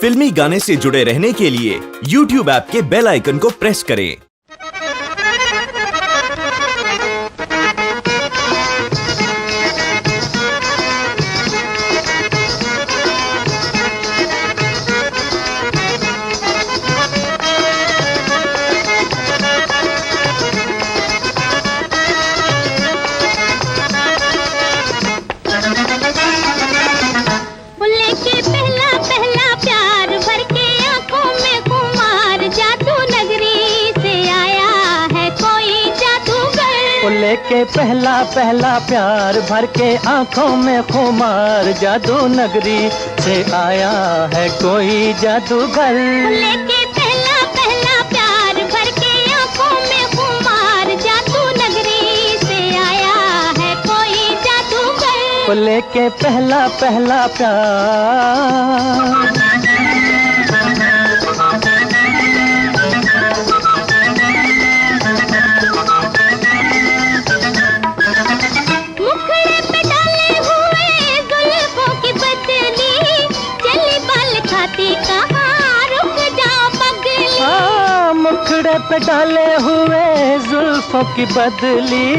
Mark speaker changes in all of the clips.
Speaker 1: फिल्मी गाने से जुड़े रहने के लिए YouTube ऐप के बेल आइकन को प्रेस करें।
Speaker 2: लेके पहला पहला प्यार भर के आंखों में खुमार, जादू नगरी से आया है कोई जादूगर।
Speaker 3: लेके पहला पहला प्यार भर के आंखों में खुमार, जादू नगरी से आया है कोई जादूगर।
Speaker 2: लेके पहला पहला प्यार। मुखड़े पे डाले हुए जुल्फों की बदली,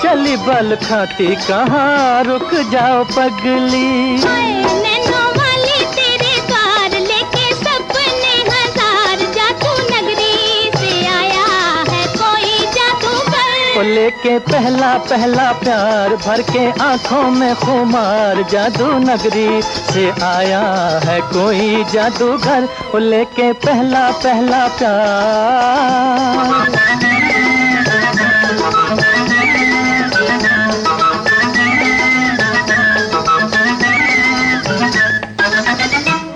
Speaker 2: चली बल खाती कहाँ, रुक जाओ पगली।
Speaker 3: नैनों वाली तेरे द्वार लेके सपने हजार, जादू नगरी से आया है कोई जादूगर।
Speaker 2: लेके पहला पहला प्यार भर के आंखों में खुमार, जादू नगरी से आया है कोई जादूगर। लेके पहला पहला प्यार।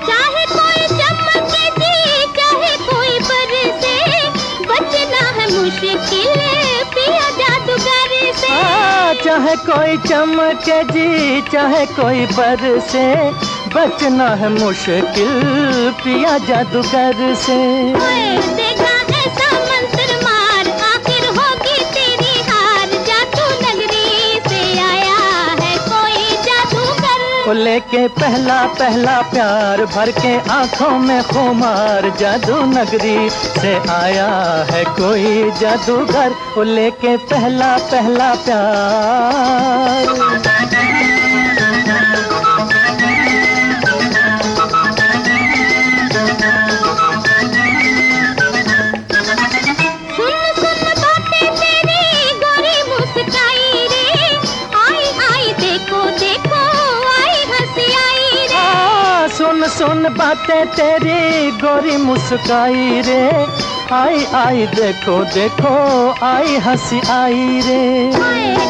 Speaker 3: चाहे कोई चमके जी, चाहे कोई बरसे, बचना है मुश्किल पिया जादूगर से।
Speaker 2: चाहे कोई चमके जी, चाहे कोई बरसे, बचना है मुश्किल पिया जादूगर से।
Speaker 3: देखा ऐसा मंत्र मार, आखिर होगी तेरी हार, जादू नगरी से आया है कोई जादूगर।
Speaker 2: लेके पहला पहला प्यार भर के आंखों में खुमार, जादू नगरी से आया है कोई जादूगर। लेके पहला पहला प्यार। सुन बातें तेरी गोरी मुस्काई रे, आई आई देखो देखो आई हंसी आई रे।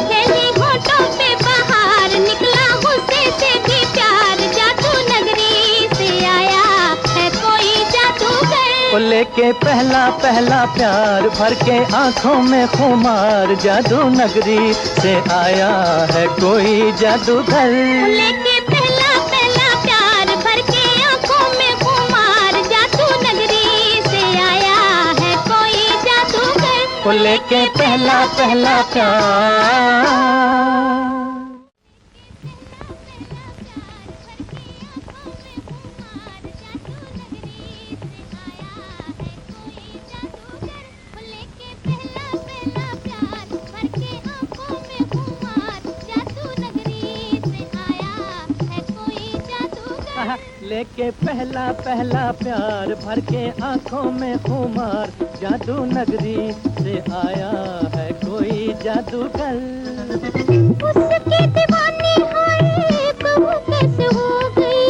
Speaker 3: खेली होठों पे बाहर, निकला गुस्से से भी प्यार, जादू नगरी से आया है कोई जादूगर।
Speaker 2: लेके पहला पहला प्यार भर के आंखों में खुमार, जादू नगरी से आया है कोई जादूगर।
Speaker 3: लेके पहला पहला प्यार भर के आंखों में खुमार, जादू नगरी से आया है कोई जादूगर।
Speaker 2: लेके पहला पहला प्यार। लेके पहला पहला प्यार भर के आंखों में खुमार, जादू नगरी से आया है कोई जादूगर।
Speaker 3: उसके दीवानी हाय बहू कैसे हो गई,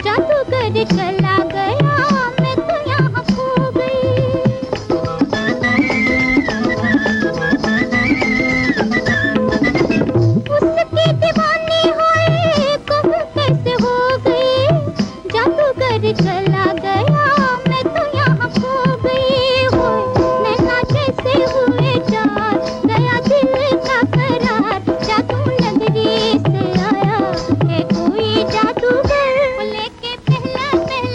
Speaker 3: जादूगर चला गया मैं तो यहाँ खो गई। उसके दीवानी हाय बहू कैसे हो गई, जादूगर चला गया मैं तो यहाँ खो गई। हो नैना जैसे हुए चार, गया दिल का करार, जादू नगरी से आया है कोई जादूगर। लेके पहला पहला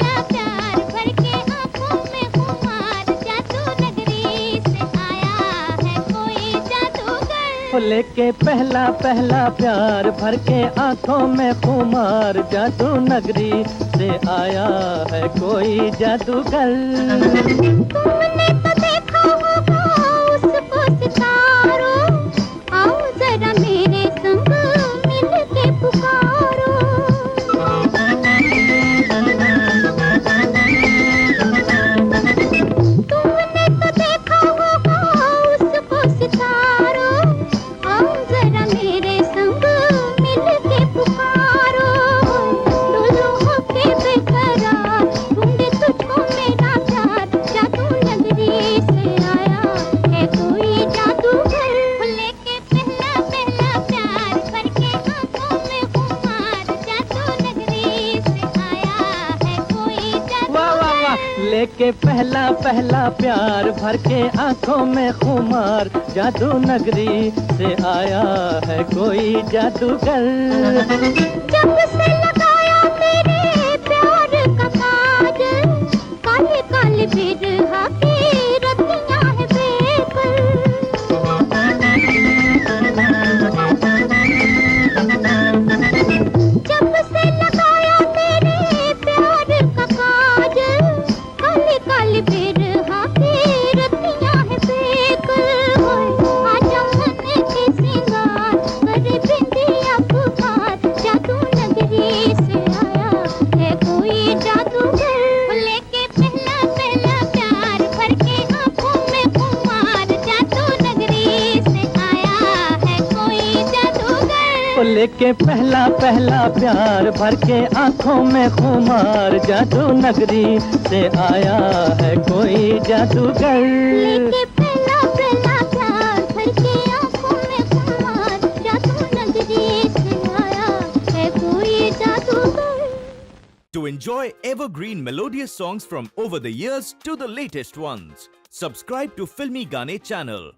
Speaker 2: लेके पहला पहला प्यार भर के आंखों में खुमार, जादू नगरी से आया है कोई जादूगर।
Speaker 3: तुमने तो देखा होगा उसको सितारों, आओ जरा मेरे संग मिल के पुकारो। तुमने तो देखा होगा उसको सितारों, आओ जरा मेरे संग मिल के पुकारो। डोलो होके बेकरार, ढूंढे तुझको मेरा प्यार, जादू नगरी से आया है कोई जादूगर। लेके पहला पहला प्यार भर के आंखों में खुमार, जादू नगरी से आया है कोई
Speaker 2: वाह वाह वाह,
Speaker 3: जादूगर।
Speaker 2: लेके पहला पहला प्यार भर के आंखों में खुमार, जादू नगरी से आया है कोई जादूगर।
Speaker 3: जब से लगाया तेरे प्यार का काजल, काले काले बिरहा की रतियां हैं बेकल। जब से लगाया तेरे प्यार का काजल, काले काले बिरहा की रतियां हैं बेकल। आजा मन के सिंगार करे बिंदिया पुकार, जादू नगरी से आया है कोई जादूगर। लेके पहला पहला प्यार भर के आंखों में खुमार, जादू नगरी से आया है कोई जादूगर।
Speaker 2: ओ लेके पहला पहला प्यार भर के आंखों में खुमार, जादू नगरी से आया है कोई जादूगर।
Speaker 3: लेके पहला पहला प्यार भर के आंखों में खुमार, जादू नगरी से आया है कोई जादूगर।
Speaker 1: To enjoy evergreen melodious songs from over the years to the latest ones, subscribe to Filmy Gaane channel.